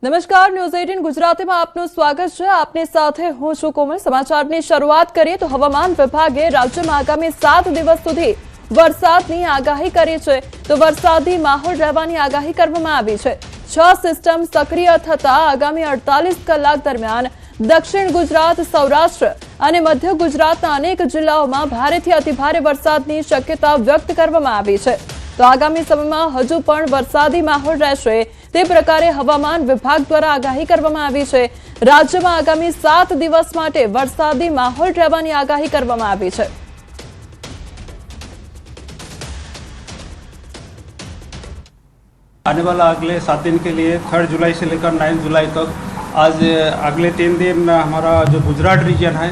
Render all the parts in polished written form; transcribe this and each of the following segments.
નમસ્કાર, ન્યૂઝ 18 ગુજરાતીમાં આપનું સ્વાગત છે। આપની સાથે હું છું કોમલ। સમાચારની શરૂઆત કરીએ તો હવામાન વિભાગે રાજ્યમાં આગામી 7 દિવસ સુધી વરસાદની આગાહી કરી છે। તો વરસાદી માહોલ રહેવાની આગાહી કરવામાં આવી છે। 6 સિસ્ટમ સક્રિય થતા આગામી 48 કલાક દરમિયાન દક્ષિણ ગુજરાત, સૌરાષ્ટ્ર અને મધ્ય ગુજરાતના અનેક જિલ્લાઓમાં ભારેથી અતિભારે વરસાદની શક્યતા વ્યક્ત કરવામાં આવી છે। તો આગામી સમયમાં હજુ પણ વરસાદી માહોલ રહેશે તે પ્રકારે હવામાન વિભાગ દ્વારા આગાહી કરવામાં આવી છે। રાજ્યમાં આગામી 7 દિવસ માટે વરસાદી માહોલ રહેવાની આગાહી કરવામાં આવી છે। आने वाला अगले 7 दिन के लिए 3 जुलाई से लेकर 9 जुलाई तक आज अगले 3 दिन हमारा जो गुजरात रीजन है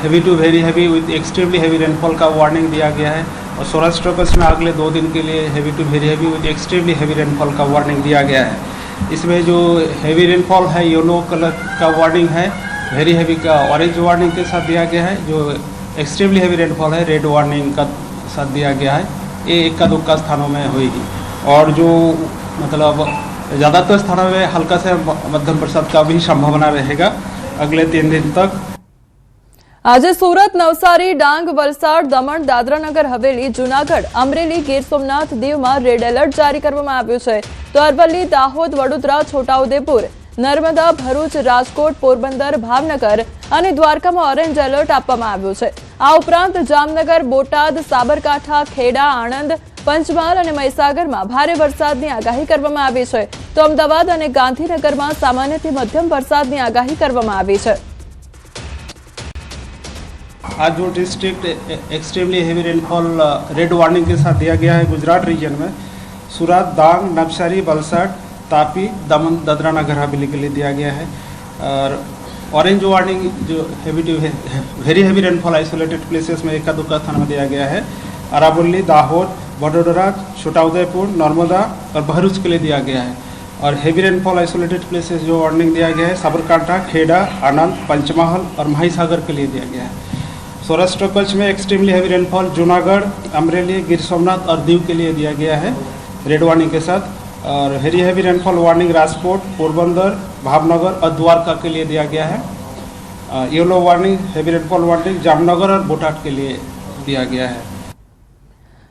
heavy to very heavy with extremely heavy rainfall का वार्निंग दिया गया है और सौराष्ट्र कच्छ में अगले 2 दिन के लिए heavy to very heavy with extremely heavy rainfall का वार्निंग दिया गया है। इसमें जो हेवी रेनफॉल है येलो कलर का वार्निंग है, वेरी हैवी का ऑरेंज वार्निंग के साथ दिया गया है। जो एक्सट्रीमली हैवी रेनफॉल है रेड वार्निंग का साथ दिया गया है। ये इक्का दुक्का स्थानों में होगी और जो मतलब ज़्यादातर स्थानों में हल्का से मध्यम बरसात का भी संभावना रहेगा अगले 3 दिन तक। आज सूरत, नवसारी, डांग, वलसाड, दमण, दादरा नगर हवेली, जूनागढ़, अमरेली, गीर सोमनाथ, दीव में रेड एलर्ट जारी करवामां आव्युं छे। तो अरवली, दाहोद, वडोदरा, छोटाउदेपुर, नर्मदा, भरूच, राजकोट, पोरबंदर, भावनगर और द्वारका में ऑरेंज एलर्ट आपवामां आव्युं छे। आ उपरांत जामनगर, बोटाद, साबरकांठा, खेड़ा, आणंद, पंचमहाल और महीसागर में भारे वरसादनी आगाही करवामां आवी छे। तो अमदावाद और गांधीनगर में सामान्यथी मध्यम वरसादनी आगाही करवामां आवी छे। आज जो district extremely heavy rainfall red warning के साथ दिया गया है गुजरात रीजन में सूरत, डांग, नवसारी, वलसाड, तापी, दमन, दादरा नगर हवेली के लिए दिया गया है। और ऑरेंज वार्निंग जो heavy to very heavy rainfall isolated places में इक्का दुक्का स्थान में दिया गया है। अरावली, दाहोद, वडोदरा, छोटाउदेपुर, नर्मदा और भरूच के लिए दिया गया है। और हेवी रेनफॉल आइसोलेटेड प्लेसेस जो वार्निंग दिया गया है साबरकांठा, खेड़ा, आनंद, पंचमहल और महीसागर के लिए दिया गया है। सौराष्ट्र कच्छ में extremely heavy rainfall Junagadh, Amreli, Gir Somnath और दीव के लिए दिया गया है रेड वार्निंग के साथ। और very heavy rainfall warning Rajkot, Porbandar, Bhavnagar और द्वारका के लिए दिया गया है। Yellow warning heavy rainfall warning Jamnagar और बोटाद के लिए दिया गया है।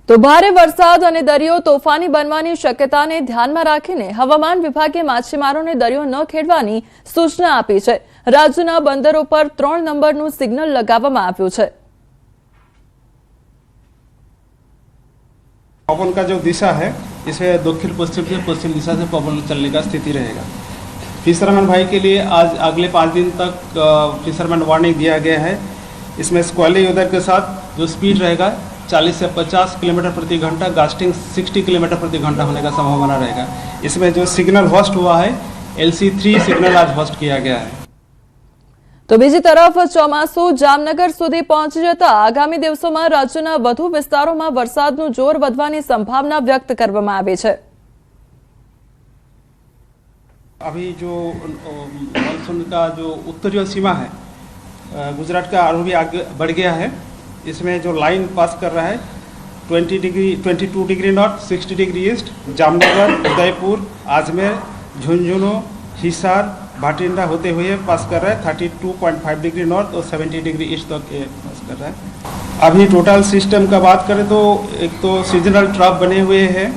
तो भारे वरसाद और दरियो तोफानी बनवानी शक्यताने ध्यानमां राखीने हवामान विभागे माछीमारोने दरियो न खेडवानी सूचना आपी छे। राज्यना बंदरो पर 3 नंबरनुं सिग्नल लगाववामां आव्युं छे। पवन का जो दिशा है इसे दक्षिण पश्चिम से पश्चिम दिशा से पवन चलने का स्थिति रहेगा। फिशरमैन भाई के लिए आज अगले 5 दिन तक फिशरमैन वार्निंग दिया गया है। इसमें स्क्वेली वेदर के साथ जो स्पीड रहेगा 40 से 50 किलोमीटर प्रति घंटा, गास्टिंग 60 किलोमीटर प्रति घंटा होने का संभावना रहेगा। इसमें जो सिग्नल होस्ट हुआ है LC3 सिग्नल आज होस्ट किया गया है। तो बीजी तरफ ચોમાસુ જામનગર સુધી પહોંચી જતા આગામી દિવસોમાં રાજ્યના વધુ વિસ્તારોમાં વરસાદનું જોર વધવાની સંભાવના વ્યક્ત કરવામાં આવી છે। अभी जो मानसून का जो उत्तरीय सीमा है गुजरात का और भी आगे बढ़ गया है। इसमें जो लाइन पास कर रहा है 22 degree north, 60 degree east, Jamnagar, Udaipur, Ajmer, Jhunjhunu, Hisar, Bathinda होते हुए पास कर रहा है 32.5 डिग्री नॉर्थ और 70 डिग्री ईस्ट तक ये पास कर रहा है। अभी टोटल सिस्टम का बात करें तो एक तो सीजनल ट्रफ बने हुए हैं,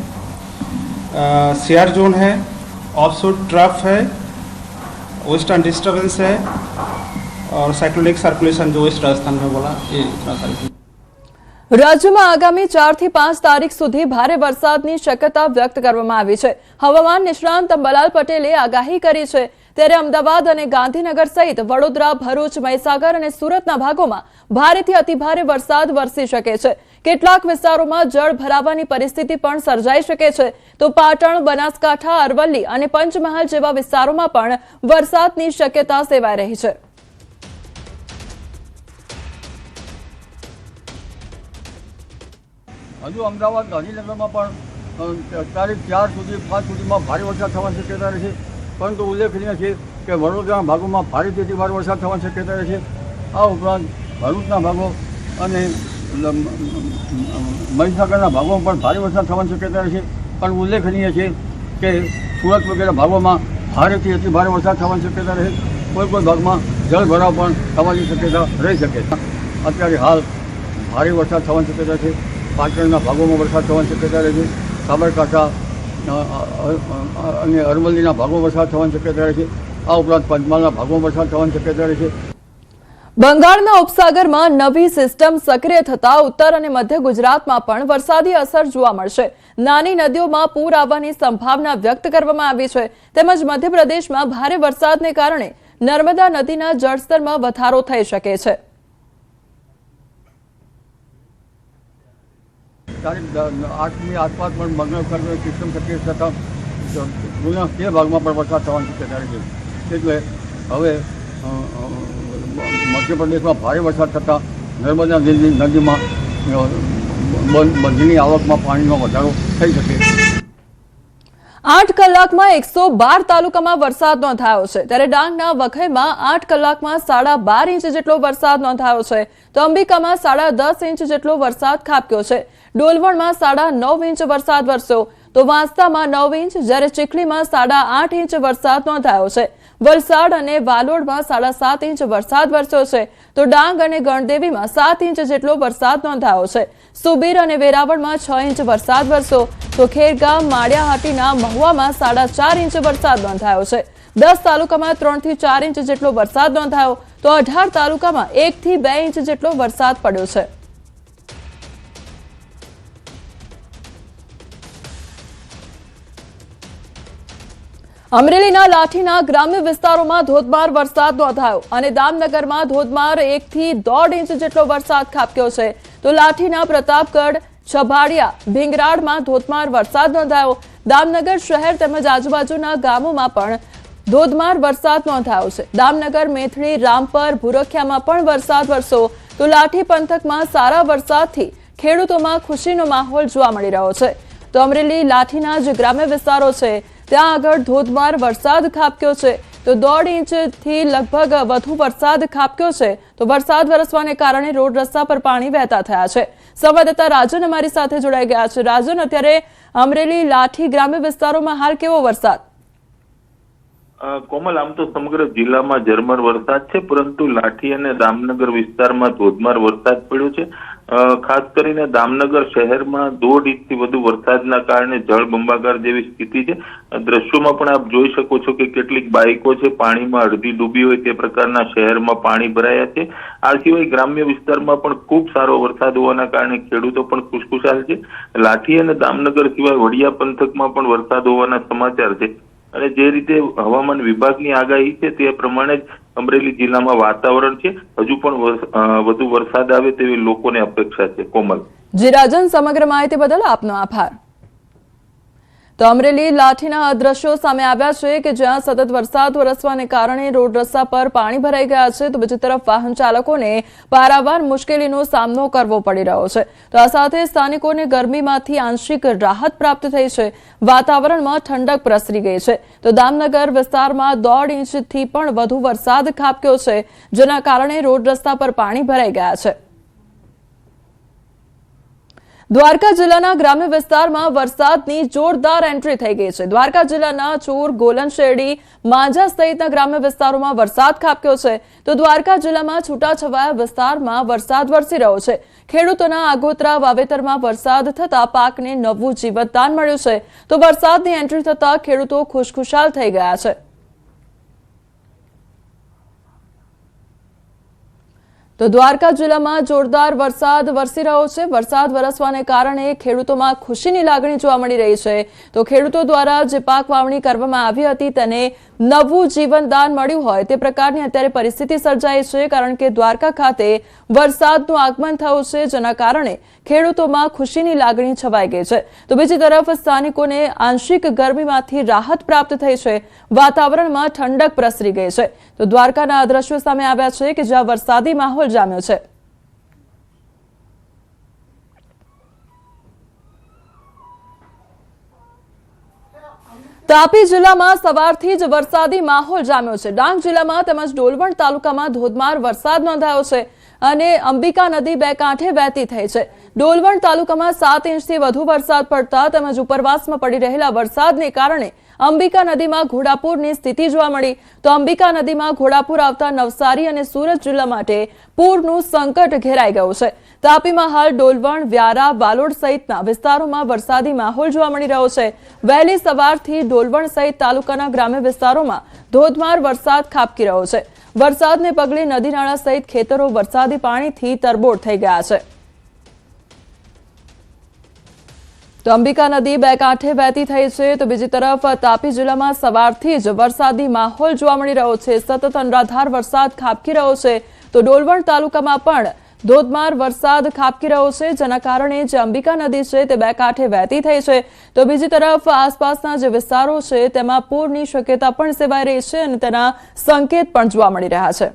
शेयर जोन है, ऑफशोर ट्रफ है, वेस्टर्न डिस्टर्बेंस है और साइक्लोनिक सर्कुलेशन जो वेस्ट राजस्थान में बोला ये इतना सारी। राज्य में आगामी 4 થી 5 तारीख सुधी भारे वरसादनी शक्यता व्यक्त करवामां आवी छे। हवामान निष्णांत अंबालाल पटेले आगाही करी छे। त्यारे अमदावाद और गांधीनगर सहित वडोदरा, भरूच, महीसागर और सूरतना भागोमां भारेथी अतिभारे वरसाद वरसी शके छे। કેટલાક વિસ્તારોમાં જળ ભરાવાની પરિસ્થિતિ પણ સર્જાઈ શકે છે। તો પાટણ, બનાસકાંઠા, અરવલ્લી અને પંચમહાલ જેવા વિસ્તારોમાં પણ વરસાદની શક્યતા સેવાઈ રહી છે। હજુ અમદાવાદ, ગાંધીનગરમાં પણ તારીખ 4 સુધી 5 સુધીમાં ભારે વરસાદ થવાની શક્યતા રહેશે। પરંતુ ઉલ્લેખનીય છે કે વડોદરાના ભાગોમાં ભારેથી અતિભારે વરસાદ થવાની શક્યતા રહેશે। આ ઉપરાંત ભરૂચના ભાગો અને મહીસાગરના ભાગોમાં પણ ભારે વરસાદ થવાની શક્યતા રહેશે। પણ ઉલ્લેખનીય છે કે સુરત વગેરે ભાગોમાં ભારેથી અતિ ભારે વરસાદ થવાની શક્યતા રહે. કોઈ ભાગમાં જળભરાવ પણ થવાની શક્યતા રહી શકે છે. અત્યારે હાલ ભારે વરસાદ થવાની શક્યતા છે. પાટણના ભાગોમાં વરસાદ થવાની શક્યતા રહે છે. સાબરકાંઠા અને અરવલ્લીના ભાગોમાં વરસાદ થવાની શક્યતા રહે છે. આ ઉપરાંત પંચમહાલના ભાગોમાં વરસાદ થવાની શક્યતા રહે છે. બંગાળના ઉપસાગરમાં નવી સિસ્ટમ સક્રિય થતા ઉત્તર અને મધ્ય ગુજરાતમાં પણ વરસાદી અસર જોવા મળશે. નાની નદીઓમાં પૂર આવવાની સંભાવના વ્યક્ત કરવામાં આવી છે. તેમજ મધ્યપ્રદેશમાં ભારે વરસાદને કારણે નર્મદા નદીના જળસ્તરમાં વધારો થઈ શકે છે. તારીખ 8ની આસપાસ પણ બંગાળ સિસ્ટમ સક્રિય થતા જૂના તે ભાગમાં પણ વરસાદ થવાની શક્યતા રહે છે. એટલે હવે મધ્યપ્રદેશમાં ભારે વરસાદ થતાં નર્મદા નદીમાં બંધની આવકમાં પાણીનો વધારો થઈ શકે. 8 કલાકમાં 112 તાલુકામાં વરસાદ નોંધાયો છે. ત્યારે ડાંગના વઘઈમાં 8 કલાકમાં 12.5 ઇંચ જેટલો વરસાદ નોંધાયો છે. તો અંબિકામાં 10.5 ઇંચ જેટલો વરસાદ ખાબક્યો છે. ડોલવણમાં 9.5 ઇંચ વરસાદ વરસ્યો. તો વાંસદામાં 9 ઇંચ, જ્યારે ચીખલીમાં 8.5 ઇંચ વરસાદ નોંધાયો છે. વલસાડ અને વાલોડમાં 7.5 ઇંચ વરસાદ વરસ્યો છે. તો ડાંગ અને ગણદેવીમાં 7 ઇંચ જેટલો વરસાદ નોંધાયો છે. સુબીર અને વેરાવળમાં 6 ઇંચ વરસાદ વરસ્યો. તો ખેરગામ, માળિયાહાટીના મહુવામાં 4.5 ઇંચ વરસાદ નોંધાયો છે. 10 તાલુકામાં 3 થી 4 ઇંચ જેટલો વરસાદ નોંધાયો. તો 18 તાલુકામાં 1 થી 2 ઇંચ જેટલો વરસાદ પડ્યો છે. અમરેલીના લાઠીના ગ્રામ્ય વિસ્તારોમાં ધોધમાર વરસાદ નોંધાયો અને દામનગરમાં ધોધમાર 1 થી 1.5 ઇંચ જેટલો વરસાદ ખાબક્યો છે. તો લાઠીના પ્રતાપગઢ, છબાડિયા, ભીંગરાડમાં ધોધમાર વરસાદ નોંધાયો. દામનગર શહેર તેમજ આજુબાજુના ગામોમાં પણ ધોધમાર વરસાદ નોંધાયો છે. દામનગર, મેથડી, રામપર, ભુરખિયામાં પણ વરસાદ વરસ્યો. તો લાઠી પંથકમાં સારા વરસાદથી ખેડૂતોમાં ખુશીનો માહોલ જોવા મળી રહ્યો છે. તો અમરેલી લાઠીના જે ગ્રામ્ય વિસ્તારો છે ત્યાં આગળ ધોધમાર વરસાદ ખાબક્યો છે. તો 1.5 ઇંચથી લગભગ વધુ વરસાદ ખાબક્યો છે. તો વરસાદ વરસવાને કારણે રોડ રસ્તા પર પાણી વહેતા થયા છે. સંવાદદાતા રાજન અમારી સાથે જોડાઈ ગયા છે. રાજન, અત્યારે અમરેલી લાઠી ગ્રામ્ય વિસ્તારોમાં હાલ કેવો વરસાદ? કોમલ, આમ તો સમગ્ર જિલ્લામાં ઝરમર વરસાદ છે, પરંતુ લાઠી અને દામનગર વિસ્તારમાં ધોધમાર વરસાદ પડ્યો છે. ખાસ કરીને દામનગર શહેરમાં 1.5 ઇંચથી વધુ વરસાદના કારણે જળબંબાકાર જેવી સ્થિતિ છે. દ્રશ્યોમાં પણ આપ જોઈ શકો છો કે કેટલીક બાઇકો છે પાણીમાં અડધી ડૂબી હોય તે પ્રકારના શહેરમાં પાણી ભરાયા છે. આ સિવાય ગ્રામ્ય વિસ્તારમાં પણ ખૂબ સારો વરસાદ હોવાના કારણે ખેડૂતો પણ ખુશખુશાલ છે. લાઠી અને દામનગર સિવાય વડિયા પંથકમાં પણ વરસાદ હોવાના સમાચાર છે. અને જે રીતે હવામાન વિભાગની આગાહી છે તે પ્રમાણે જ અમરેલી જિલ્લામાં વાતાવરણ છે. હજુ પણ વધુ વરસાદ આવે તેવી લોકોને અપેક્ષા છે. કોમલ. જી રાજન, સમગ્ર માહિતી બદલ આપનો આભાર. તો અમરેલી લાઠીના દ્રશ્યો સામે આવ્યા છે કે જ્યાં સતત વરસાદ વરસવાને કારણે રોડ રસ્તા પર પાણી ભરાઈ ગયા છે. તો બીજી તરફ વાહન ચાલકોને પારાવાર મુશ્કેલીનો સામનો કરવો પડી રહ્યો છે. તો આ સાથે સ્થાનિકોને ગરમીમાંથી આંશિક રાહત પ્રાપ્ત થઈ છે. વાતાવરણમાં ઠંડક પ્રસરી ગઈ છે. તો દામનગર વિસ્તારમાં 1.5 ઇંચથી પણ વધુ વરસાદ ખાબક્યો છે, જેના કારણે રોડ રસ્તા પર પાણી ભરાઈ ગયા છે. દ્વારકા જિલ્લાના ગ્રામ્ય વિસ્તારમાં વરસાદની જોરદાર એન્ટ્રી થઈ ગઈ છે. દ્વારકા જિલ્લાના ચોર, ગોલન શેરડી, માંજા સહિતના ગ્રામ્ય વિસ્તારોમાં વરસાદ ખાબક્યો છે. તો દ્વારકા જિલ્લામાં છૂટાછવાયા વિસ્તારમાં વરસાદ વરસી રહ્યો છે. ખેડૂતોના આગોતરા વાવેતરમાં વરસાદ થતા પાકને નવું જીવતદાન મળ્યું છે. તો વરસાદની એન્ટ્રી થતા ખેડૂતો ખુશખુશાલ થઈ ગયા છે. તો દ્વારકા જિલ્લામાં જોરદાર વરસાદ વરસી રહ્યો છે. વરસાદ વરસવાને કારણે ખેડૂતોમાં ખુશીની લાગણી જોવા મળી રહી છે. તો ખેડૂતો દ્વારા જે પાક વાવણી કરવામાં આવી હતી તેને નવું જીવનદાન મળ્યું હોય તે પ્રકારની અત્યારે પરિસ્થિતિ સર્જાઈ છે. કારણ કે દ્વારકા ખાતે વરસાદનું આગમન થયું છે, જેના કારણે ખેડૂતોમાં ખુશીની લાગણી છવાઈ ગઈ છે. તો બીજી તરફ સ્થાનિકોને આંશિક ગરમીમાંથી રાહત પ્રાપ્ત થઈ છે. વાતાવરણમાં ઠંડક પ્રસરી ગઈ છે. તો દ્વારકાના આ દ્રશ્યો સામે આવ્યા છે કે જ્યાં વરસાદી માહોલ જામ્યો છે. તાપી જિલ્લામાં સવારથી જ વરસાદી માહોલ જામ્યો છે. ડાંગ જિલ્લામાં તેમજ ડોલવણ તાલુકામાં ધોધમાર વરસાદ નોંધાયો છે. અને અંબિકા નદી બે કાંઠે વહેતી થઈ છે। ડોલવણ તાલુકામાં 7 ઇંચથી વધુ વરસાદ પડતા તેમજ ઉપરવાસમાં પડી રહેલા વરસાદને કારણે અંબિકા નદીમાં ઘોડાપૂરની સ્થિતિ જોવા મળી। તો અંબિકા નદીમાં ઘોડાપૂર આવતા નવસારી અને સુરત જિલ્લા માટે પૂરનું સંકટ ઘેરાઈ ગયું છે। તાપીમાં હાલ ડોલવણ, વ્યારા, વાલોડ સહિતના વિસ્તારોમાં વરસાદી માહોલ જોવા મળી રહ્યો છે। વહેલી સવારથી ડોલવણ સહિત તાલુકાના ગ્રામ્ય વિસ્તારોમાં ધોધમાર વરસાદ ખાબકી રહ્યો છે। વરસાદને પગલે નદી નાળા સહિત ખેતરો વરસાદી પાણીથી તરબોળ થઈ ગયા છે। તો અંબિકા નદી બે કાંઠે વહેતી થઈ છે। તો બીજી તરફ તાપી જિલ્લામાં સવારથી જ વરસાદી માહોલ જોવા મળી રહ્યો છે। સતત અનરાધાર વરસાદ ખાબકી રહ્યો છે। તો ડોલવણ તાલુકામાં પણ ધોધમાર વરસાદ ખાબકી રહ્યો છે, જેના કારણે જે અંબિકા નદી છે તે બે કાંઠે વહેતી થઈ છે। તો બીજી તરફ આસપાસના જે વિસ્તારો છે તેમાં પૂરની શક્યતા પણ સેવાઈ રહી છે અને તેના સંકેત પણ જોવા મળી રહ્યા છે।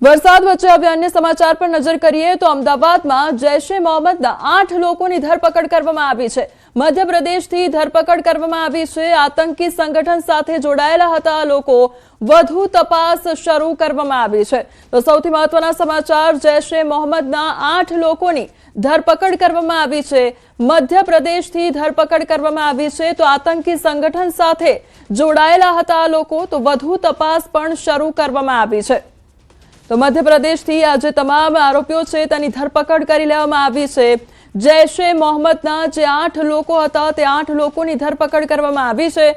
વરસાદ વચ્ચે હવે અન્ય સમાચાર પર નજર કરીએ તો અમદાવાદમાં જૈશ-એ મોહમ્મદના 8 લોકોની ધરપકડ કરવામાં આવી છે। મધ્યપ્રદેશથી ધરપકડ કરવામાં આવી છે। આતંકી સંગઠન સાથે જોડાયેલા હતા આ લોકો। વધુ તપાસ શરૂ કરવામાં આવી છે। તો સૌથી મહત્વના સમાચાર, જૈશ-એ મોહમ્મદના 8 લોકોની ધરપકડ કરવામાં આવી છે। મધ્યપ્રદેશથી ધરપકડ કરવામાં આવી છે। તો આતંકી સંગઠન સાથે જોડાયેલા હતા આ લોકો। તો વધુ તપાસ પણ શરૂ કરવામાં આવી છે। તો મધ્યપ્રદેશથી આજે તમામ આરોપીઓ છે તેની ધરપકડ કરી લેવામાં આવી છે। જૈશ-એ મોહમ્મદના જે 8 લોકો હતા તે 8 લોકોની ધરપકડ કરવામાં આવી છે।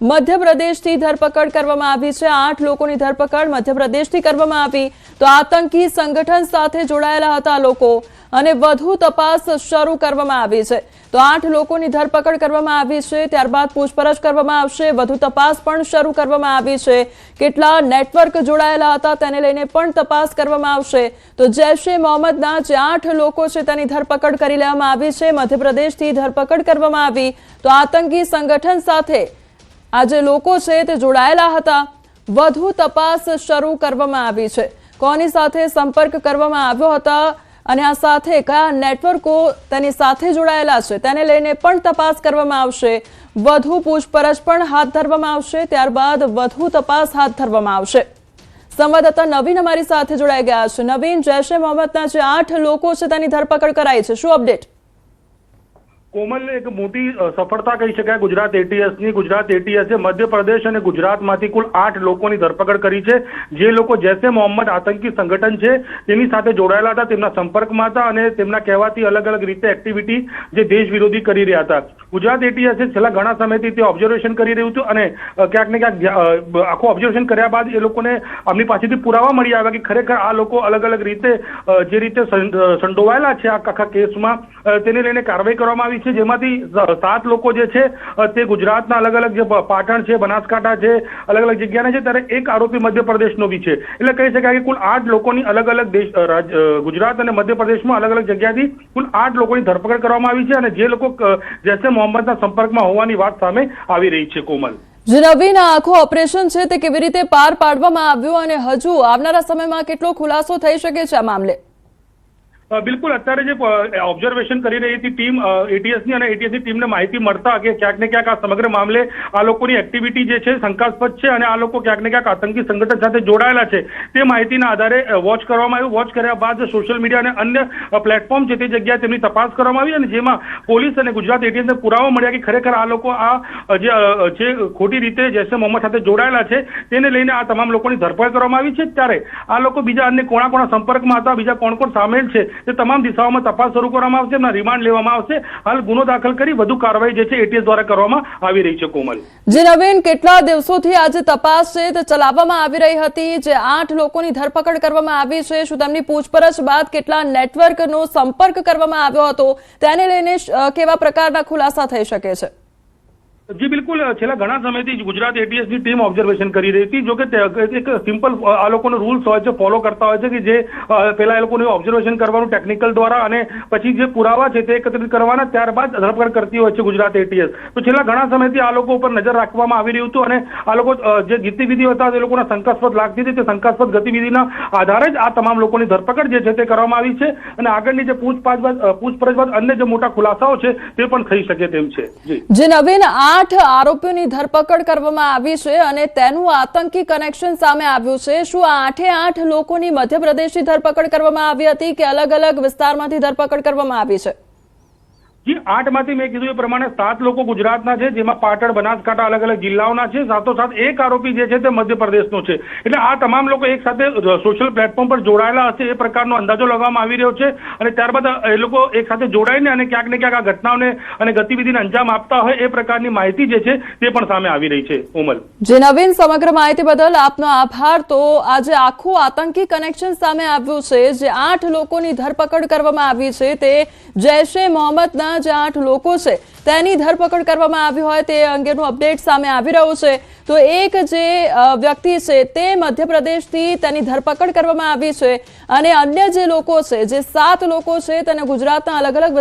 મધ્યપ્રદેશથી ધરપકડ કરવામાં આવી છે। 8 લોકોની ધરપકડ મધ્યપ્રદેશથી કરવામાં આવી। તો આતંકી સંગઠન સાથે જોડાયેલા હતા લોકો અને વધુ તપાસ શરૂ કરવામાં આવી છે। તો 8 લોકોની ધરપકડ કરવામાં આવી છે, ત્યારબાદ પૂછપરછ કરવામાં આવશે। વધુ તપાસ પણ શરૂ કરવામાં આવી છે। કેટલા નેટવર્ક જોડાયેલા હતા તેને લઈને પણ તપાસ કરવામાં આવશે। તો જૈશ-એ મોહમ્મદના જે 8 લોકો છે તેની ધરપકડ કરી લેવામાં આવી છે। મધ્યપ્રદેશથી ધરપકડ કરવામાં આવી। તો આતંકી સંગઠન સાથે આ જે લોકો છે તે જોડાયેલા હતા। વધુ તપાસ શરૂ કરવામાં આવી છે। કોની સાથે સંપર્ક કરવામાં આવ્યો હતા અને આ સાથે કયા નેટવર્કો તેની સાથે જોડાયેલા છે તેને લઈને પણ તપાસ કરવામાં આવશે। વધુ પૂછપરછ પણ હાથ ધરવામાં આવશે, ત્યારબાદ વધુ તપાસ હાથ ધરવામાં આવશે। સંવાદદાતા નવીન અમારી સાથે જોડાઈ ગયા છે। નવીન, જૈશ-એ મોહમ્મદના જે 8 લોકો છે તેની ધરપકડ કરાઈ છે, શું અપડેટ? કોમલ, એક મોટી સફળતા કહી શકાય ગુજરાત એટીએસની। ગુજરાત એટીએસે મધ્યપ્રદેશ અને ગુજરાતમાંથી કુલ 8 લોકોની ધરપકડ કરી છે। જે લોકો જૈશ-એ મોહમ્મદ આતંકી સંગઠન છે તેની સાથે જોડાયેલા હતા, તેમના સંપર્કમાં હતા અને તેમના કહેવાથી અલગ અલગ રીતે એક્ટિવિટી જે દેશ વિરોધી કરી રહ્યા હતા। ગુજરાત એટીએસે છેલ્લા ઘણા સમયથી તે ઓબ્ઝર્વેશન કરી રહ્યું હતું અને ક્યાંક ને ક્યાંક આખું ઓબ્ઝર્વેશન કર્યા બાદ એ લોકોને આમની પાસેથી પુરાવા મળી આવ્યા કે ખરેખર આ લોકો અલગ અલગ રીતે જે રીતે સંડોવાયેલા છે આ આખા કેસમાં, તેને લઈને કાર્યવાહી કરવામાં આવી છે। જેમાંથી 7 લોકો જે છે તે ગુજરાતના અલગ અલગ જે પાટણ છે, બનાસકાંઠા છે, અલગ અલગ જગ્યાના છે, ત્યારે એક આરોપી મધ્યપ્રદેશનો બી છે। એટલે કહી શકાય કે કુલ 8 લોકોની અલગ અલગ દેશ ગુજરાત અને મધ્યપ્રદેશમાં અલગ અલગ જગ્યાથી કુલ 8 લોકોની ધરપકડ કરવામાં આવી છે અને જે લોકો જૈશ-એ મોહમ્મદના સંપર્કમાં હોવાની વાત સામે આવી રહી છે। કોમલ, જે નવીન આખો ઓપરેશન છે તે કેવી રીતે પાર પાડવામાં આવ્યું અને હજુ આવનારા સમયમાં કેટલો ખુલાસો થઈ શકે છે આ મામલે? બિલકુલ, અત્યારે જે ઓબ્ઝર્વેશન કરી રહી હતી ટીમ એટીએસની અને એટીએસની ટીમને માહિતી મળતા કે ક્યાંક ને ક્યાંક આ સમગ્ર મામલે આ લોકોની એક્ટિવિટી જે છે શંકાસ્પદ છે અને આ લોકો ક્યાંક ને ક્યાંક આતંકી સંગઠન સાથે જોડાયેલા છે, તે માહિતીના આધારે વોચ કરવામાં આવ્યું। વોચ કર્યા બાદ સોશિયલ મીડિયા અને અન્ય પ્લેટફોર્મ છે તે જગ્યાએ તેમની તપાસ કરવામાં આવી અને જેમાં પોલીસ અને ગુજરાત એટીએસને પુરાવા મળ્યા કે ખરેખર આ લોકો આ જે ખોટી રીતે જૈશ-એ મોહમ્મદ સાથે જોડાયેલા છે તેને લઈને આ તમામ લોકોની ધરપકડ કરવામાં આવી છે। ત્યારે આ લોકો બીજા અન્ય કોણા સંપર્કમાં હતા, બીજા કોણ સામેલ છે તે તમામ દિશાઓમાં તપાસ શરૂ કરવામાં આવશે, એમના રિમાન્ડ લેવામાં આવશે। હાલ ગુનો દાખલ કરી વધુ કાર્યવાહી જે છે એટીએસ દ્વારા કરવામાં આવી રહી છે। કોમલ, જે નવીન, કેટલા દિવસોથી આજે તપાસ છે તે ચલાવવામાં આવી રહી હતી? જે 8 લોકોની ધરપકડ કરવામાં આવી છે, શું તેમની પૂછપરછ બાદ કેટલા નેટવર્કનો સંપર્ક કરવામાં આવ્યો હતો તેને લઈને કેવા પ્રકારના ખુલાસા થઈ શકે છે? જી બિલકુલ, છેલ્લા ઘણા સમયથી ગુજરાત એટીએસની ટીમ ઓબ્ઝર્વેશન કરી રહી હતી। જો કે એક સિમ્પલ આ લોકોનો રૂલ્સ હોય છે, ફોલો કરતા હોય છે કે જે પહેલા એ લોકોને ઓબ્ઝર્વેશન કરવાનું ટેકનિકલ દ્વારા અને પછી જે પુરાવા છે તે એકત્રિત કરવાના, ત્યારબાદ ધરપકડ કરતી હોય છે ગુજરાત એટીએસ। તો છેલ્લા ઘણા સમયથી આ લોકો ઉપર નજર રાખવામાં આવી રહ્યું હતું અને આ લોકો જે ગતિવિધિ હતા તે લોકોના શંકાસ્પદ લાગતી હતી, તે શંકાસ્પદ ગતિવિધિના આધારે જ આ તમામ લોકોની ધરપકડ જે છે તે કરવામાં આવી છે અને આગળની જે પૂછપરછ બાદ અન્ય જે મોટા ખુલાસાઓ છે તે પણ થઈ શકે તેમ છે। જી જે નવીન, 8 આરોપીઓની ધરપકડ કરવામાં આવી છે અને તેનું આતંકી કનેક્શન સામે આવ્યું છે. શું આ 8 લોકોની મધ્યપ્રદેશથી ધરપકડ કરવામાં આવી હતી કે અલગ અલગ વિસ્તારમાંથી ધરપકડ કરવામાં આવી છે? જી 8 માંથી મેં કીધું એ પ્રમાણે 7 લોકો ગુજરાતના છે, જેમાં પાટણ, બનાસકાંઠા અલગ અલગ જિલ્લાઓના છે. સાથોસાથ એક આરોપી જે છે તે મધ્યપ્રદેશનો છે. એટલે આ તમામ લોકો એક સાથે સોશિયલ પ્લેટફોર્મ પર જોડાયેલા હશે એ પ્રકારનો અંદાજો લગાવવામાં આવી રહ્યો છે. અને ત્યારબાદ એ લોકો એક સાથે જોડાઈને અને ક્યાંક ને ક્યાંક આ ઘટનાઓને અને ગતિવિધિને અંજામ આપતા હોય એ પ્રકારની માહિતી જે છે તે પણ સામે આવી રહી છે. કોમલ, જે નવીન, સમગ્ર માહિતી બદલ આપનો આભાર. તો આજે આખું આતંકી કનેક્શન સામે આવ્યું છે. જે 8 લોકોની ધરપકડ કરવામાં આવી છે તે જૈશે મોહમ્મદના જે 8 લોકો છે તેની ધરપકડ કરવામાં આવી હોય તે અંગેનું અપડેટ સામે આવી રહ્યું છે. તો એક જે વ્યક્તિ છે તે મધ્યપ્રદેશથી તેની ધરપકડ કરવામાં આવી છે અને અન્ય જે લોકો છે, જે 7 લોકો છે તેને ગુજરાતના અલગ અલગ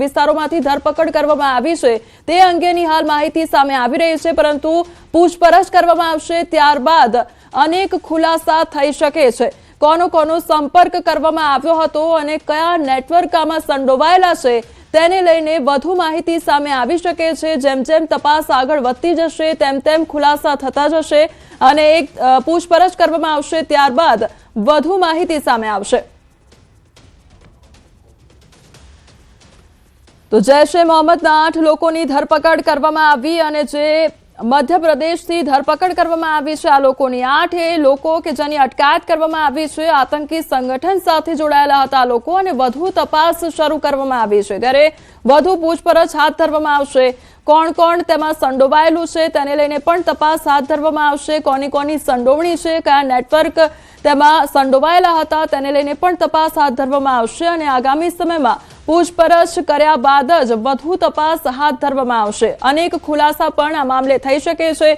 વિસ્તારોમાંથી ધરપકડ કરવામાં આવી છે તે અંગેની હાલ માહિતી સામે આવી રહી છે. પરંતુ પૂછપરછ કરવામાં આવશે ત્યારબાદ અનેક ખુલાસા થઈ શકે છે. કોનો સંપર્ક કરવામાં આવ્યો હતો અને કયા નેટવર્ક આમાં સંડોવાયેલા છે તેને લઈને વધુ માહિતી સામે આવી શકે છે. જેમ જેમ તપાસ આગળ વધતી જશે તેમ તેમ ખુલાસા થતા જશે અને એક પૂછપરછ કરવામાં આવશે ત્યારબાદ વધુ માહિતી સામે આવશે. તો જૈશે મોહમ્મદના 8 લોકોની ધરપકડ કરવામાં આવી અને જે મધ્યપ્રદેશથી ધરપકડ કરવામાં આવી છે આ લોકોની. 8 લોકો કે જેની અટકાયત કરવામાં આવી છે આતંકી સંગઠન સાથે જોડાયેલા હતા આ લોકો અને વધુ તપાસ શરૂ કરવામાં આવી છે. ત્યારે વધુ પૂછપરછ હાથ ધરવામાં આવશે. કોણ તેમાં સંડોવાયેલું છે તેને લઈને પણ તપાસ હાથ ધરવામાં આવશે. કોની સંડોવણી છે, કયા નેટવર્ક તેમાં સંડોવાયેલા હતા તેને લઈને પણ તપાસ હાથ ધરવામાં આવશે અને આગામી સમયમાં પૂછપરછ કર્યા બાદ જ વધુ તપાસ હાથ ધરવામાં આવશે. અનેક ખુલાસા પણ આ મામલે થઈ શકે છે.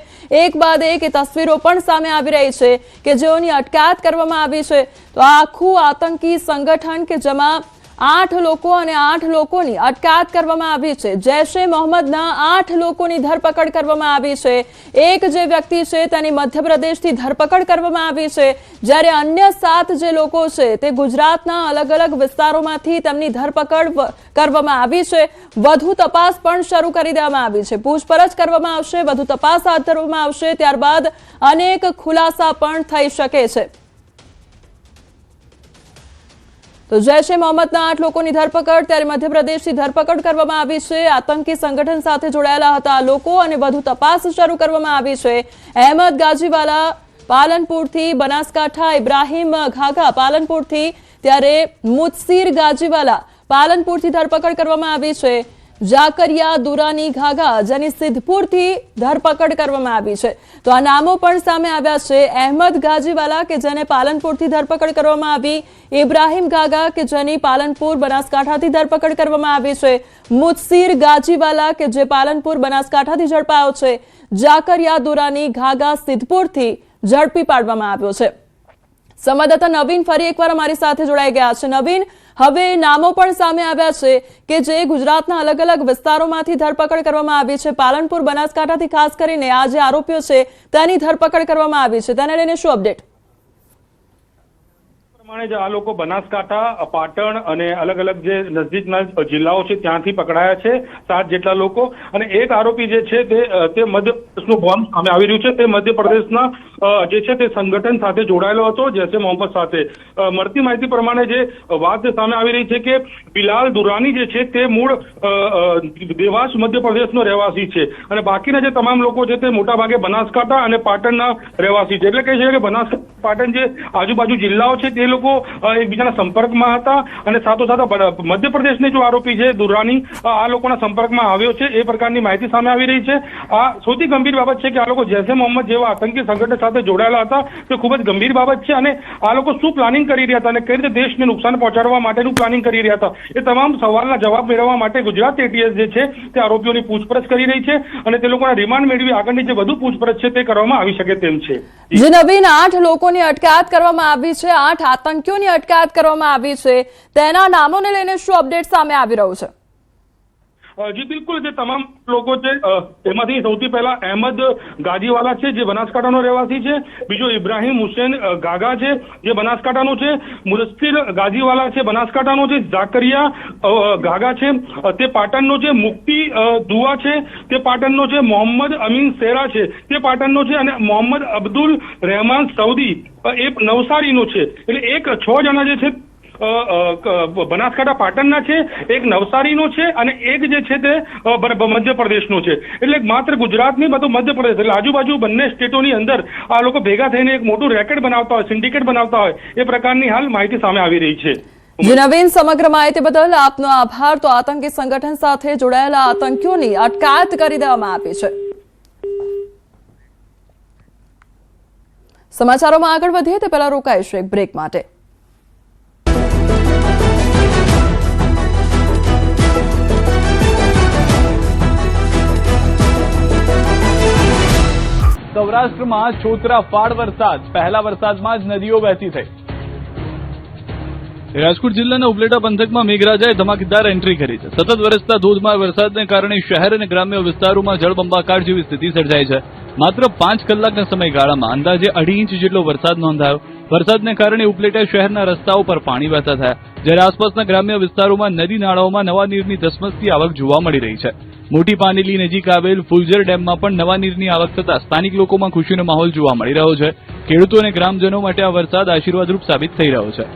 એક બાદ એક તસવીરો પણ સામે આવી રહી છે કે જેઓની અટકાયત કરવામાં આવી છે. તો આ આખું આતંકી સંગઠન કે જેમાં 8 લોકો અને 8 લોકોની અટકાયત કરવામાં આવી છે. જૈશે મોહમ્મદના 8 લોકોની ધરપકડ કરવામાં આવી છે. એક જે વ્યક્તિ છે તેની મધ્યપ્રદેશથી ધરપકડ કરવામાં આવી છે, જ્યારે અન્ય 7 જે લોકો છે તે ગુજરાતના અલગ અલગ વિસ્તારોમાંથી તેમની ધરપકડ કરવામાં આવી છે. વધુ તપાસ પણ શરૂ કરી દેવામાં આવી છે. પૂછપરછ કરવામાં આવશે, વધુ તપાસ હાથ ધરવામાં આવશે. ત્યારબાદ અનેક ખુલાસા પણ થઈ શકે છે. તો જૈશે મોહમ્મદના 8 લોકોની ધરપકડ, ત્યારે મધ્યપ્રદેશથી ધરપકડ કરવામાં આવી છે. આતંકી સંગઠન સાથે જોડાયેલા હતા આ લોકો અને વધુ તપાસ શરૂ કરવામાં આવી છે. અહેમદ ગાજીવાલા પાલનપુરથી, બનાસકાંઠા ઇબ્રાહીમ ઘાઘા પાલનપુરથી, ત્યારે મુત્સીર ગાજીવાલા પાલનપુરથી ધરપકડ કરવામાં આવી છે. જાકરિયા દુરાની ઘાઘા જેની સિદ્ધપુરથી ધરપકડ કરવામાં આવી છે. તો આ નામો પણ સામે આવ્યા છે. અહેમદ ગાજીવાલા કે જેને પાલનપુરથી ધરપકડ કરવામાં આવી, ઇબ્રાહીમ ઘાઘા કે જેની પાલનપુર બનાસકાંઠાથી ધરપકડ કરવામાં આવી છે, મુત્સીર ગાજીવાલા કે જે પાલનપુર બનાસકાંઠાથી ઝડપાયો છે, જાકરિયા દુરાની ઘાઘા સિદ્ધપુરથી ઝડપી પાડવામાં આવ્યો છે. સંવાદદાતા નવીન ફરી એકવાર અમારી સાથે જોડાઈ ગયા છે. નવીન, હવે નામો પણ સામે આવ્યા છે કે જે ગુજરાતના અલગ અલગ વિસ્તારોમાંથી ધરપકડ કરવામાં આવી છે. પાલનપુર બનાસકાંઠાથી ખાસ કરીને આ જે આરોપીઓ છે તેની ધરપકડ કરવામાં આવી છે, તેને લઈને શું અપડેટ? પ્રમાણે આ લોકો બનાસકાંઠા, પાટણ અને અલગ અલગ જે નજીકના જિલ્લાઓ છે ત્યાંથી પકડાયા છે 7 જેટલા લોકો. અને એક આરોપી જે છે તે મધ્યપ્રદેશનું હોવાનું સામે આવી રહ્યું છે. તે મધ્યપ્રદેશના જે છે તે સંગઠન સાથે જોડાયેલો હતો, જૈશે મોહમ્મદ સાથે. મળતી માહિતી પ્રમાણે જે વાત સામે આવી રહી છે કે બિલાલ દુરાની જે છે તે મૂળ દેવાસ મધ્યપ્રદેશનો રહેવાસી છે અને બાકીના જે તમામ લોકો છે તે મોટાભાગે બનાસકાંઠા અને પાટણના રહેવાસી છે. એટલે કહી શકાય કે બનાસકાંઠા, પાટણ જે આજુબાજુ જિલ્લાઓ છે તે લોકો એકબીજાના સંપર્કમાં હતા અને સાથોસાથ મધ્યપ્રદેશને જો આરોપી છે દુરાની આ લોકોના સંપર્કમાં આવ્યો છે એ પ્રકારની માહિતી સામે આવી રહી છે. આ સૌથી ગંભીર બાબત છે કે આ લોકો જૈશે મોહમ્મદ જેવા આતંકી સંગઠન સાથે જોડાયેલા હતા. તે ખૂબ જ ગંભીર બાબત છે અને આ લોકો શું પ્લાનિંગ કરી રહ્યા હતા અને કઈ રીતે દેશને નુકસાન પહોંચાડવા માટેનું પ્લાનિંગ કરી રહ્યા હતા એ તમામ સવાલના જવાબ મેળવવા માટે ગુજરાત એટીએસ જે છે તે આરોપીઓની પૂછપરછ કરી રહી છે અને તે લોકોના રિમાન્ડ મેળવી આગળની જે વધુ પૂછપરછ છે તે કરવામાં આવી શકે તેમ છે. જે નવીન 8 લોકોની અટકાયત કરવામાં આવી છે, 8 આતંકીઓની અટકાયત કરવામાં આવી છે, તેના નામોને લઈને શું અપડેટ સામે આવી રહ્યું છે? જી બિલકુલ, જે તમામ લોકો છે એમાંથી સૌથી પહેલા અહેમદ ગાજીવાલા છે જે બનાસકાંઠાનો રહેવાસી છે, બીજો ઇબ્રાહિમ હુસેન ગાગા છે જે બનાસકાંઠાનો છે, મુદસ્સિર ગાજીવાલા છે બનાસકાંઠાનો છે, ઝાકરિયા ગાગા છે તે પાટણનો છે, મુક્તિ દુઆ છે તે પાટણનો છે, મોહમ્મદ અમીન શેરા છે તે પાટણનો છે અને મોહમ્મદ અબ્દુલ રહેમાન સૌદી એ નવસારીનો છે. એટલે એક 6 જણા જે છે બનાસકાંઠા પાટણના છે, એક નવસારીનો છે અને એક જે છે તે મધ્યપ્રદેશનો છે. એટલે માત્ર ગુજરાત નહીં, બધું મધ્યપ્રદેશ, એટલે આજુબાજુ બંને સ્ટેટોની અંદર આ લોકો ભેગા થઈને એક મોટું રેકેટ બનાવતા હોય, સિન્ડિકેટ બનાવતા હોય એ પ્રકારની હાલ માહિતી સામે આવી રહી છે. જી નવીન, સમગ્ર માહિતી બદલ આપનો આભાર. તો આતંકી સંગઠન સાથે જોડાયેલા આતંકીઓની અટકાયત કરી દેવામાં આવી છે. સમાચારોમાં આગળ વધીએ તે પહેલા રોકાઈશું એક બ્રેક માટે. સૌરાષ્ટ્રમાં છોતરાફાડ વરસાદ, પહેલા વરસાદમાં જ નદીઓ વહેતી થઈ. રાજકોટ જિલ્લાના ઉપલેટા પંથકમાં મેઘરાજાએ ધમાકેદાર એન્ટ્રી કરી છે. સતત વરસતા ધોધમાર વરસાદને કારણે શહેર અને ગ્રામ્ય વિસ્તારોમાં જળબંબાકાર જેવી સ્થિતિ સર્જાઈ છે. માત્ર 5 કલાકના સમયગાળામાં અંદાજે 2.5 ઇંચ જેટલો વરસાદ નોંધાયો. વરસાદને કારણે ઉપલેટા શહેરના રસ્તાઓ પર પાણી વહેતા થયા, જ્યારે આસપાસના ગ્રામ્ય વિસ્તારોમાં નદી નાળાઓમાં નવા નીરની ધસમસતી આવક જોવા મળી રહી છે. મોટી પાનેલી નજીક આવેલ ફુલઝર ડેમમાં પણ નવા નીરની આવક થતા સ્થાનિક લોકોમાં ખુશીનો માહોલ જોવા મળી રહ્યો છે. ખેડૂતો અને ગ્રામજનો માટે આ વરસાદ આશીર્વાદરૂપ સાબિત થઈ રહ્યો છે.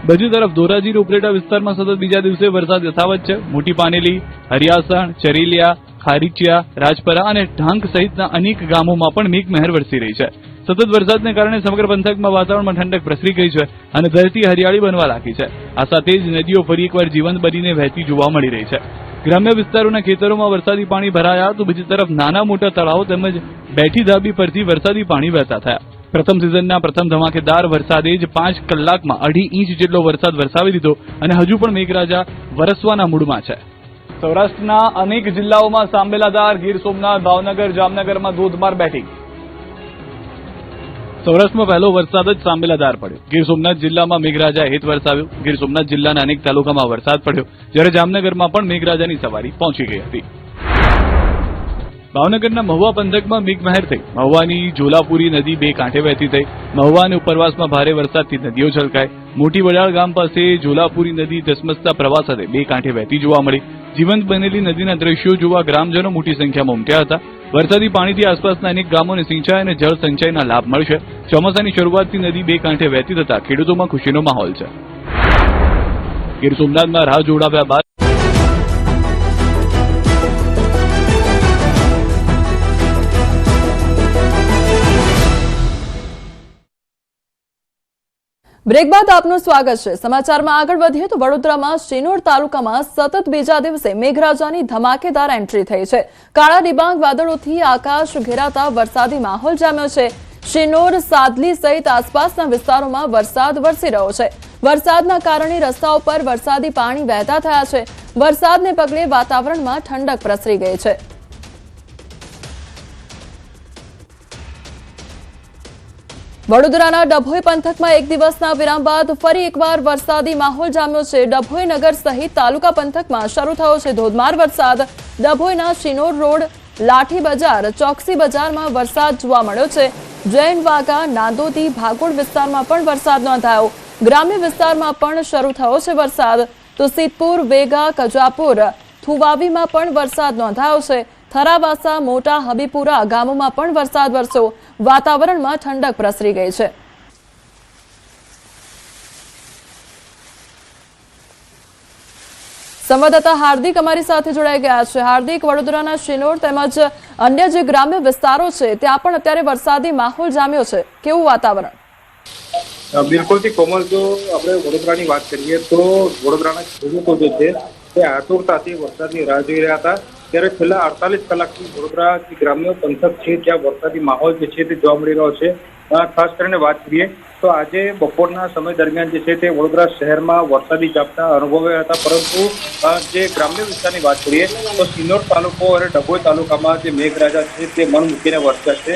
બીજી તરફ ધોરાજી ઉપલેટા વિસ્તારમાં સતત બીજા દિવસે વરસાદ યથાવત છે. મોટી પાનેલી, હરિયાસણ, ચરીલિયા, ખારીચિયા, રાજપરા અને ઢાંક સહિતના અનેક ગામોમાં પણ મેઘમહેર વરસી રહી છે. સતત વરસાદને કારણે સમગ્ર પંથકમાં વાતાવરણમાં ઠંડક પ્રસરી ગઈ છે અને ધરતી હરિયાળી બનવા લાગી છે. આ સાથે જ નદીઓ ફરી એકવાર જીવંત બનીને વહેતી જોવા મળી રહી છે. ગ્રામ્ય વિસ્તારોના ખેતરોમાં વરસાદી પાણી ભરાયા, તો બીજી તરફ નાના મોટા તળાવો તેમજ બેઠી ધાબી પરથી વરસાદી પાણી વહેતા થયા. પ્રથમ સિઝનના પ્રથમ ધમાકેદાર વરસાદે જ 5 કલાકમાં 2.5 ઇંચ જેટલો વરસાદ વરસાવી દીધો અને હજુ પણ મેઘરાજા વરસવાના મૂડમાં છે. સૌરાષ્ટ્રના અનેક જિલ્લાઓમાં સાંબેલાધાર, ગીર સોમનાથ, ભાવનગર, જામનગરમાં ધોધમાર બેટિંગ. સૌરાષ્ટ્રમાં પહેલો વરસાદ જ સાંબેલાધાર પડ્યો. ગીર સોમનાથ જિલ્લામાં મેઘરાજાએ હેત વરસાવ્યો. ગીર સોમનાથ જિલ્લાના અનેક તાલુકામાં વરસાદ પડ્યો, જ્યારે જામનગરમાં પણ મેઘરાજાની સવારી પહોંચી ગઈ હતી. ભાવનગરના મહુવા પંથકમાં મેઘમહેર થઈ. મહુવાની જોલાપુરી નદી 2 કાંઠે વહેતી થઈ. મહુવા અને ઉપરવાસમાં ભારે વરસાદથી નદીઓ છલકાઈ. મોટી વડાળ ગામ પાસે જોલાપુરી નદી ધસમસતા પ્રવાહ સાથે 2 કાંઠે વહેતી જોવા મળી. જીવંત બનેલી નદીના દ્રશ્યો જોવા ગ્રામજનો મોટી સંખ્યામાં ઉમટ્યા હતા. વરસાદી પાણીથી આસપાસના અનેક ગામોને સિંચાઈ અને જળ સંચયના લાભ મળશે. ચોમાસાની શરૂઆતથી નદી 2 કાંઠે વહેતી થતા ખેડૂતોમાં ખુશીનો માહોલ છે. ગીર સોમનાથમાં રાહ જોડાવ્યા બાદ બ્રેક બાદ આપનું સ્વાગત છે. સમાચારમાં આગળ વધીએ તો વડોદરામાં શિનોર તાલુકામાં સતત બીજા દિવસે મેઘરાજાની ધમાકેદાર એન્ટ્રી થઈ છે. કાળા ડિબાંગ વાદળોથી આકાશ ઘેરાતા વરસાદી માહોલ જામ્યો છે. શિનોર, સાદલી સહિત આસપાસના વિસ્તારોમાં વરસાદ વરસી રહ્યો છે. વરસાદના કારણે રસ્તાઓ પર વરસાદી પાણી વહેતા થયા છે. વરસાદને પગલે વાતાવરણમાં ઠંડક પ્રસરી ગઈ છે. વડોદરાના ડભોઈ પંથકમાં એક દિવસના વિરામ બાદ ફરી એકવાર વરસાદી માહોલ જામ્યો છે. ડભોઈ નગર સહિત તાલુકા પંથકમાં શરૂ થયો છે ધોધમાર વરસાદ. ડભોઈના શિનોર રોડ, લાઠી બજાર, ચોકસી બજારમાં વરસાદ જોવા મળ્યો છે. જૈન વાગા, નાંદોદી, ભાગોળ વિસ્તારમાં પણ વરસાદ નોંધાયો. ગ્રામ્ય વિસ્તારમાં પણ શરૂ થયો છે વરસાદ. તો સિદ્ધપુર, વેગા, કજાપુર, થુવાવીમાં પણ વરસાદ નોંધાયો છે. થરાવાસા, મોટા હબીપુરા ગામોમાં પણ વરસાદ વરસ્યો. વાતાવરણમાં ઠંડક પ્રસરી ગઈ છે. સંવાદદાતા હાર્દિક અમારી સાથે જોડાઈ ગયા છે. હાર્દિક, વડોદરાના શિનોર તેમજ અન્ય જે ગ્રામ્ય વિસ્તારો છે ત્યાં પણ અત્યારે વરસાદી માહોલ જામ્યો છે. કેવું વાતાવરણ? બિલકુલથી કોમલ, જો આપણે વડોદરાની વાત કરીએ તો વડોદરાના ખેડૂતો જે છે તે આતુરતાથી વરસાદની રાહ જોઈ રહ્યા હતા. ત્યારે છેલ્લા 48 કલાકથી વડોદરા જે ગ્રામ્ય પંથક છે ત્યાં વરસાદી માહોલ જે છે તે જોવા મળી રહ્યો છે. ખાસ કરીને વાત કરીએ તો આજે બપોરના સમય દરમિયાન જે છે તે વડોદરા શહેરમાં વરસાદી ઝાપટા અનુભવાયા હતા, પરંતુ જે ગ્રામ્ય વિસ્તારની વાત કરીએ તો સિનોર તાલુકો અને ડભોઈ તાલુકામાં જે મેઘરાજા છે તે મન મૂકીને વરસ્યા છે.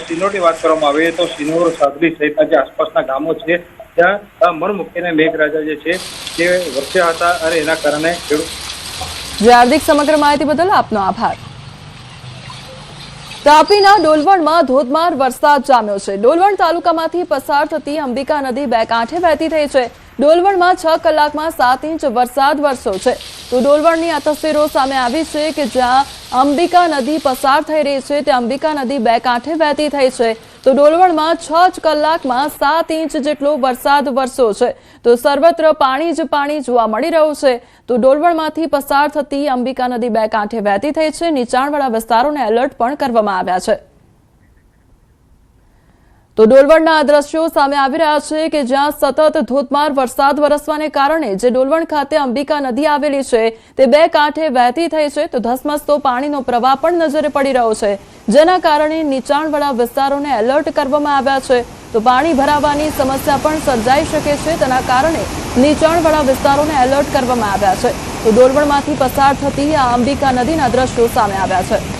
સિનોરની વાત કરવામાં આવે તો સિનોર, સાદલી સહિતના જે આસપાસના ગામો છે ત્યાં મન મૂકીને મેઘરાજા જે છે તે વરસ્યા હતા અને એના કારણે જે હાર્દિક સમગ્ર માહિતી બદલ આપનો આભાર। તાપીના ડોલવણમાં ધોધમાર વરસાદ જામ્યો છે। ડોલવણ તાલુકામાંથી પસાર થતી અંબિકા નદી બે કાંઠે વહેતી થઈ છે। ડોલવણમાં 6 કલાકમાં 7 ઇંચ વરસાદ વરસ્યો છે। તો ડોલવણની આ તસવીરો સામે આવી છે કે જ્યાં અંબિકા નદી પસાર થઈ રહી છે તે અંબિકા નદી બે કાંઠે વહેતી થઈ છે। તો ડોલવણમાં 6 કલાકમાં 7 ઇંચ જેટલો વરસાદ વરસ્યો છે। તો સર્વત્ર પાણી જ પાણી જોવા મળી રહ્યું છે। તો ડોલવણમાંથી પસાર થતી અંબિકા નદી બે કાંઠે વહેતી થઈ છે। નીચાણવાળા વિસ્તારોને એલર્ટ પણ કરવામાં આવ્યા છે। તો ડોલવણના આ દ્રશ્યો સામે આવી રહ્યા છે કે જ્યાં સતત ધોધમાર વરસાદ વરસવાને કારણે જે ડોલવણ ખાતે અંબિકા નદી આવેલી છે તે બે કાંઠે વહેતી થઈ છે। તો ધસમસતો પાણીનો પ્રવાહ પણ નજરે પડી રહ્યો છે, જેના કારણે નીચાણવાળા વિસ્તારોને એલર્ટ કરવામાં આવ્યા છે। તો પાણી ભરાવાની સમસ્યા પણ સર્જાઈ શકે છે, તેના કારણે નીચાણવાળા વિસ્તારોને એલર્ટ કરવામાં આવ્યા છે। તો ડોલવણમાંથી પસાર થતી આ અંબિકા નદીના દ્રશ્યો સામે આવ્યા છે।